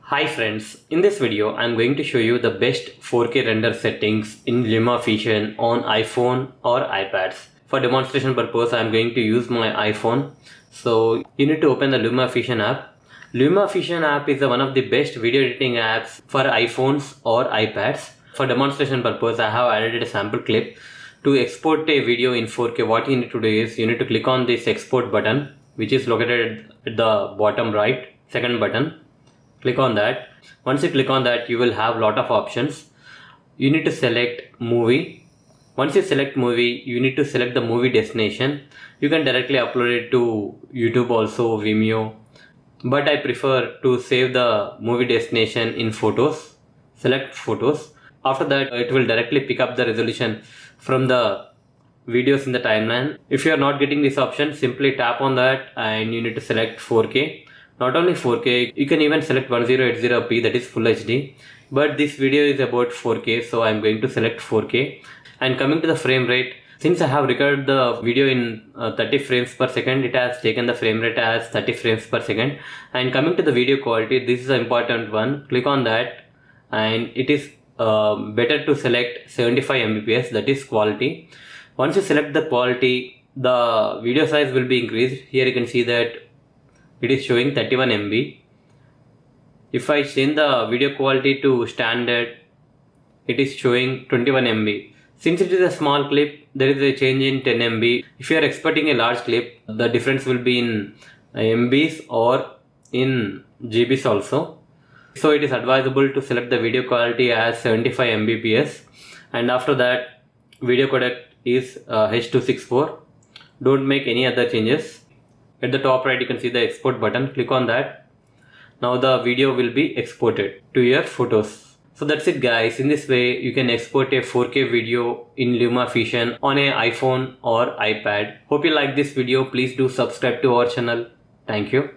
Hi friends, in this video I'm going to show you the best 4K render settings in Lumafusion on iPhone or iPads. For demonstration purpose I'm going to use my iPhone. So you need to open the Lumafusion app. Lumafusion app is one of the best video editing apps for iPhones or iPads. For demonstration purpose I have added a sample clip. To export a video in 4K, what you need to do is you need to click on this export button, which is located at the bottom right, second button. Click on that. Once you click on that, you will have lot of options. You need to select movie. Once you select movie, you need to select the movie destination. You can directly upload it to YouTube also, Vimeo, but I prefer to save the movie destination in photos. Select photos. After that, it will directly pick up the resolution from the videos in the timeline. If you are not getting this option, simply tap on that and you need to select 4K. Not only 4K, you can even select 1080p, that is full HD. But this video is about 4K, so I'm going to select 4K. And coming to the frame rate, since I have recorded the video in 30 frames per second, it has taken the frame rate as 30 frames per second. And coming to the video quality, this is an important one. Click on that and it is better to select 75 Mbps, that is quality. Once you select the quality, the video size will be increased. Here you can see that it is showing 31 MB. If I change the video quality to standard, it is showing 21 MB. Since it is a small clip, there is a change in 10 MB. If you are exporting a large clip, the difference will be in MBs or in GBs also. So it is advisable to select the video quality as 75 Mbps, and after that video codec is H.264. Don't make any other changes. At the top right you can see the export button. Click on that. Now the video will be exported to your photos. So that's it guys. In this way you can export a 4K video in Lumafusion on an iPhone or iPad. Hope you like this video. Please do subscribe to our channel. Thank you.